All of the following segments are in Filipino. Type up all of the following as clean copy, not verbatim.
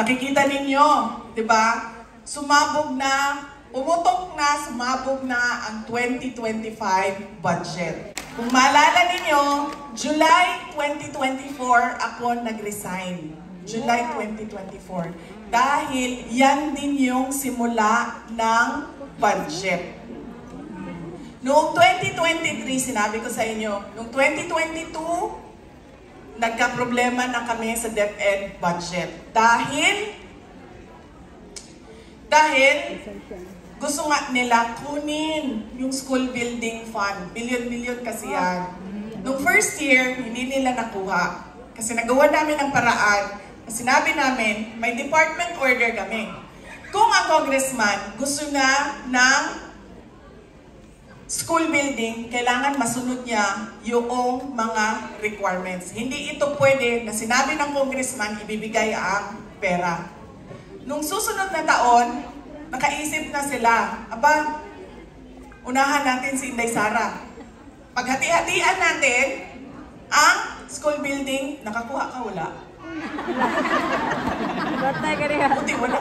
Nakikita ninyo, di ba? Sumabog na, pumutok na, sumabog na ang 2025 budget. Kung maalala ninyo, July 2024 ako nag-resign. July 2024. Dahil yan din yung simula ng budget. Noong 2023, sinabi ko sa inyo, noong 2022, nagka-problema na kami sa DepEd budget. Dahil gusto nga nila kunin yung school building fund. Milyon-milyon kasi yan. Noong first year, hindi nila nakuha. Kasi nagawa namin ang paraan. Sinabi namin, may department order kami. Kung ang congressman gusto na ng school building, kailangan masunod niya yung mga requirements. Hindi ito pwede na sinabi ng congressman, ibibigay ang pera. Nung susunod na taon, nakaisip na sila, aba, unahan natin si Inday Sara. Paghati-hatian natin ang school building, nakakuha ka, wala. Buti wala.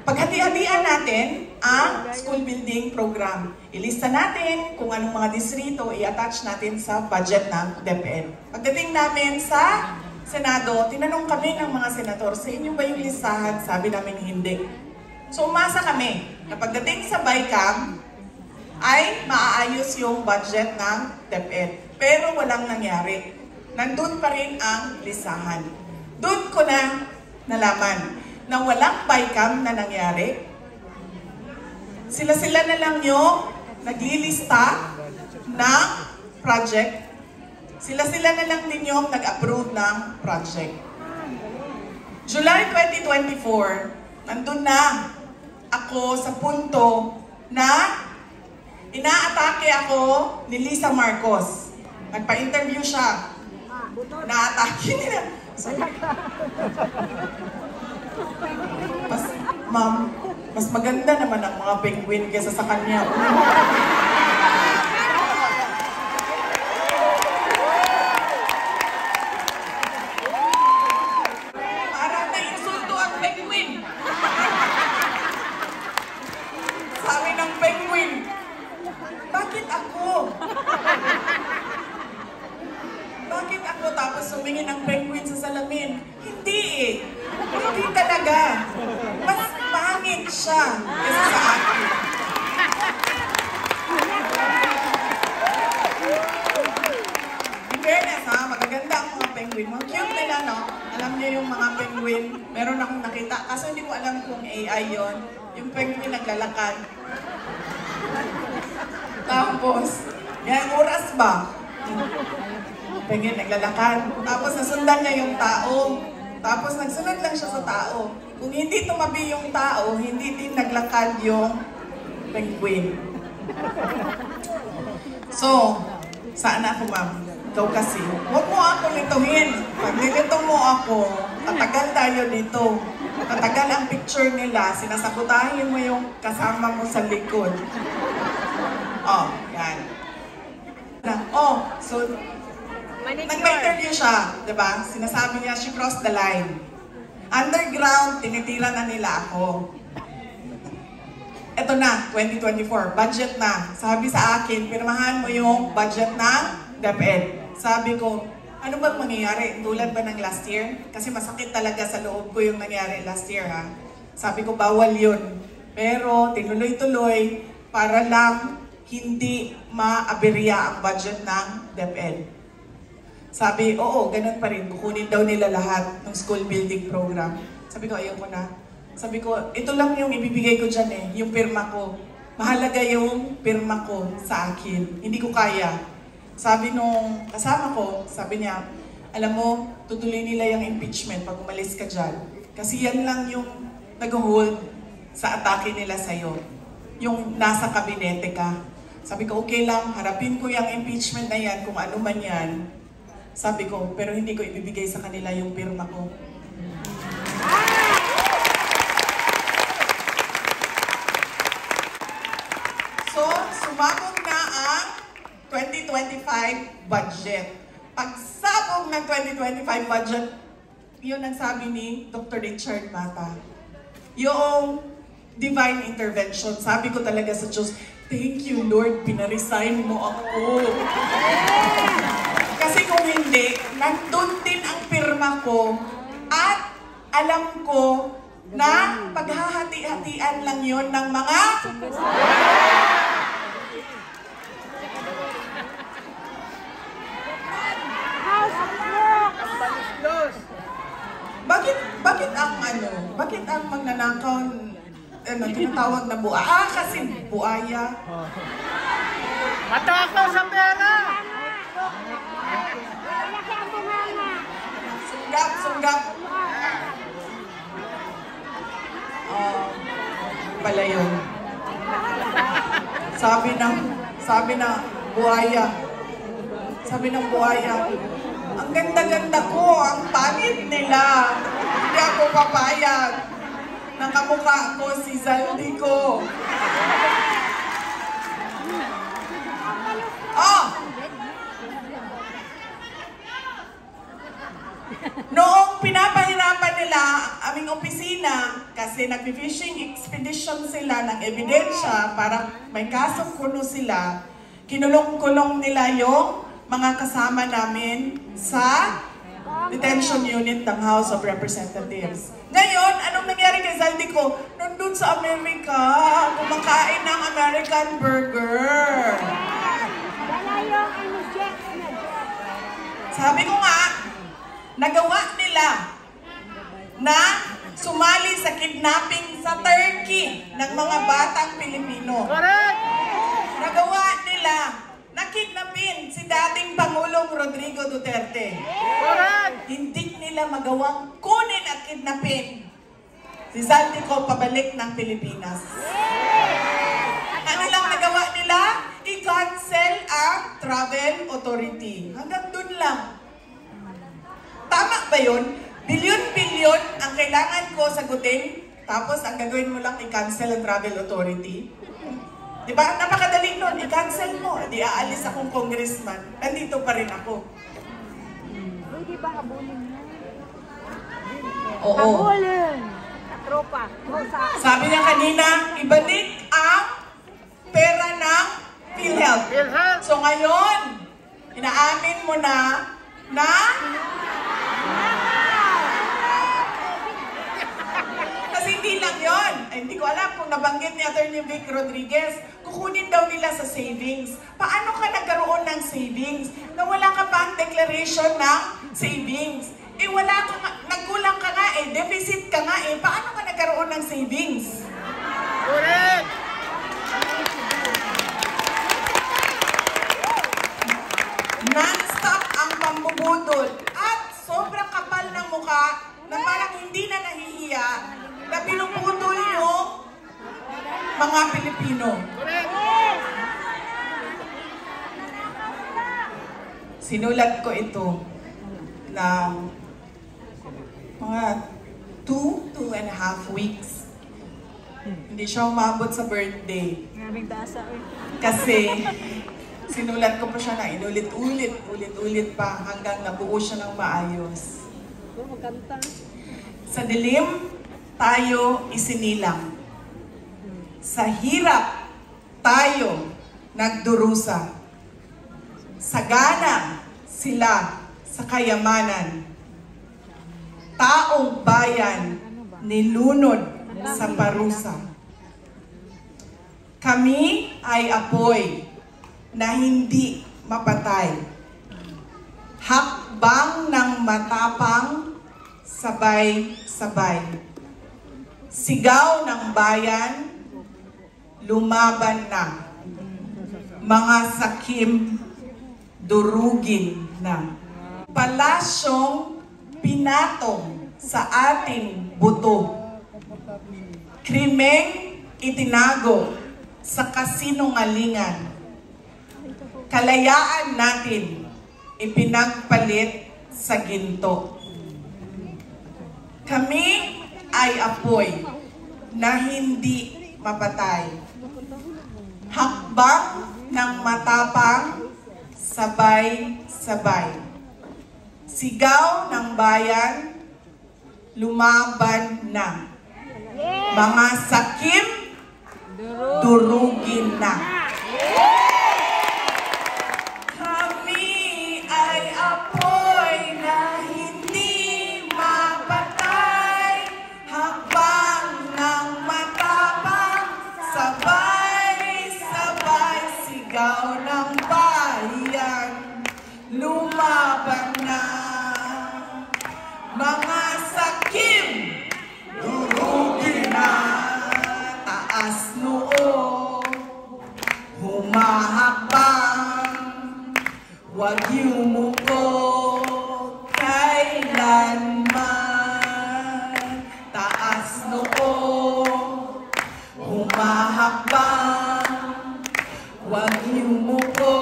Paghati-hatian natin ang school building program. Ilista natin kung anong mga distrito i-attach natin sa budget ng DepEd. Pagdating namin sa Senado, tinanong kami ng mga senador, sa inyo ba yung listahan? Sabi namin hindi. So umasa kami na pagdating sa BICAM ay maaayos yung budget ng DepEd. Pero walang nangyari. Nandun pa rin ang listahan. Doon ko na nalaman na walang BICAM na nangyari. Sila-sila na lang yung naglilista ng project. Sila-sila na lang din yung nag-approve ng project. July 2024, nandun na ako sa punto na inaatake ako ni Lisa Marcos. Nagpa-interview siya. Naatake nila. Ma'am, mas maganda naman ang mga penguin kaysa sa kanya. Bakit ako tapos sumingin ng penguin sa salamin? Hindi eh. Hindi talaga. Mas pangit siya kaysa sa akin. In fairness ha, magaganda ang mga penguin. Mga cute nila, no? Alam niyo yung mga penguin, meron akong nakita. Kaso hindi ko alam kung AI yon. Yung penguin naglalakad. Tapos, yan, oras ba? Penguin naglalakad. Tapos nasundan niya yung tao. Tapos nagsunod lang siya sa tao. Kung hindi tumabi yung tao, hindi din naglakad yung penguin. So, saan ako, ma'am? Ikaw kasi. Huwag mo ako lituhin. Pag nilito mo ako, tatagal tayo dito. Tatagal ang picture nila. Sinasabutahin mo yung kasama mo sa likod. Oh, yan. Oh, so, nag-interview siya, di ba? Sinasabi niya, she crossed the line. Underground, tinitira na nila ako. Ito na, 2024, budget na. Sabi sa akin, pirmahan mo yung budget ng DepEd. Sabi ko, ano bang mangyayari? Tulad ba ng last year? Kasi masakit talaga sa loob ko yung nangyari last year, ha? Sabi ko, bawal yun. Pero, tinuloy-tuloy para lang hindi maaberya ang budget ng DepEd. Sabi, oo, ganun pa rin. Kukunin daw nila lahat ng school building program. Sabi ko, ayoko na. Sabi ko, ito lang yung ibibigay ko dyan eh, yung pirma ko. Mahalaga yung pirma ko sa akin. Hindi ko kaya. Sabi nung kasama ko, sabi niya, alam mo, tutuloy nila yung impeachment pag umalis ka dyan. Kasi yan lang yung nag-hold sa atake nila sa'yo. Yung nasa kabinete ka. Sabi ko, okay lang, harapin ko yung impeachment na yan, kung ano man yan. Sabi ko, pero hindi ko ibibigay sa kanila yung pirma ko. So, sumabog na ang 2025 budget. Pagsabog ng 2025 budget, yun ang sabi ni Dr. Richard Mata. Yung divine intervention. Sabi ko talaga sa Diyos, thank you Lord, pinaresign mo ako. Kasi kung hindi, nandun din ang pirma ko at alam ko na paghahati-hatian lang yon ng mga bakit ang magnanakaw tinatawag na kasi buaya. Matakaw sa pera! Sunggap. Pala yun. Sabi ng buhaya, ang ganda-ganda ko, ang pangit nila. Hindi ako papayag. Nakamukha ko si Zaldi ko. Noong pinapahirapan nila aming opisina kasi nag-fishing expedition sila ng ebidensya para may kasong kuno sila, kinulong-kulong nila yung mga kasama namin sa detention unit ng House of Representatives. Ngayon, anong nangyari kay Zaldi ko? Nandun sa Amerika, kumakain ng American burger. Sabi ko nga, nagawa nila na sumali sa kidnapping sa Turkey ng mga batang Pilipino. Correct! Nagawa nila na kidnapin si dating Pangulong Rodrigo Duterte. Correct! Hindi nila magawang kunin at kidnapin si Zaldi ko pabalik ng Pilipinas. Ano lang nagawa nila? I-cancel ang travel authority. Hanggang dun lang. Tama ba yun? Bilyon-bilyon ang kailangan ko sagutin, tapos ang gagawin mo lang i-cancel ang travel authority. Diba? Napakadali nun. I-cancel mo. Di aalis akong congressman. Nandito pa rin ako. Pwede ba habulin mo? Oo. Habulin! Tropa. Sabi niya kanina, ibalik ang pera ng PhilHealth. PhilHealth! So ngayon, inaamin mo na kasi hindi lang yun. Ay, hindi ko alam kung nabanggit ni Atty. Vic Rodriguez, kukunin daw nila sa savings. Paano ka nagkaroon ng savings? Na wala ka pa ang declaration ng savings. Eh wala ka nga, nagkulang ka nga eh, deficit ka nga eh. Paano ka nagkaroon ng savings? Correct! Non-stop ang pambubudol at sobrang kapal ng mukha na parang hindi na nahihiya na pinupudol yung mga Pilipino. Sinulat ko ito na mga 2.5 weeks. Hindi siya umabot sa birthday. Kasi sinulat ko pa siya na ulit-ulit pa hanggang nabuo siya ng maayos. Sa dilim, tayo isinilang. Sa hirap, tayo nagdurusa. Sagana sila sa kayamanan. Taong bayan nilunod sa parusa. Kami ay apoy na hindi mapatay. Hakbang ng matapang, sabay-sabay. Sigaw ng bayan, lumaban na. Mga sakim, durugin na. Palasyong pinatong sa ating buto. Krimeng itinago sa kasinungalingan. Kalayaan natin ipinagpalit sa ginto. Kami ay apoy na hindi mapatay. Hakbang ng matapang, sabay-sabay. Sigaw ng bayan, lumaban na. Mga sakim, durugin na. Kami ay apoy na hindi mapatay, hakbang ng matapang, sabay-sabay sigaw ng bayan, lumaban na. Mga sakim, durugin na. Taas noo, humahakbang, huwag yumuko kailanman. Taas noo, humahakbang, huwag yumuko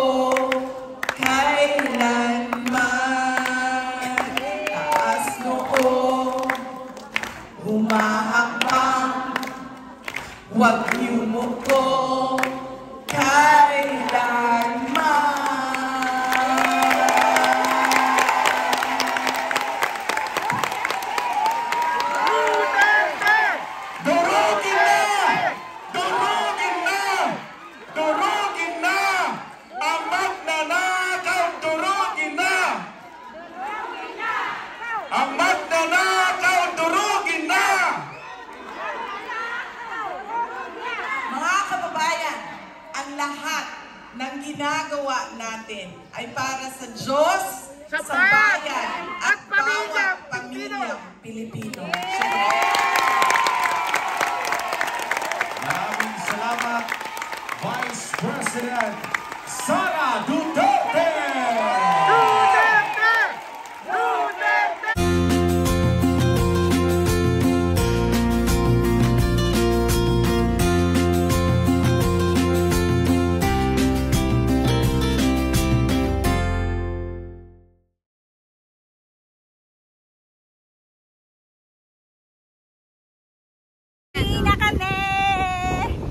kailanman. Taas noo, humahakbang, huwag yumuko kailanman. Durugin na! Durugin na! Durugin na! Ang magnanakaw, durugin na! Ang magnanakaw, durugin na! Mga kababayan, ang lahat ng ginagawa natin ay para sa Diyos, Sa sa bayan, bayan, at at pamilyang bawat pamilyang Pilipino. Maraming salamat, Vice President Sara Duterte! Duterte! Duterte! Hindi na kami!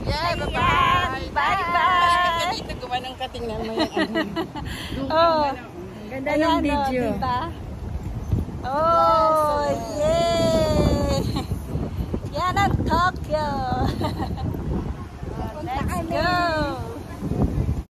Yeah, Ayan, bye-bye. bye-bye! Kami nagawa ng katingnan mo yung Oh, Ganda ayan, ng video. oh, diba? Oh, yay! Yan ang Tokyo! Let's go!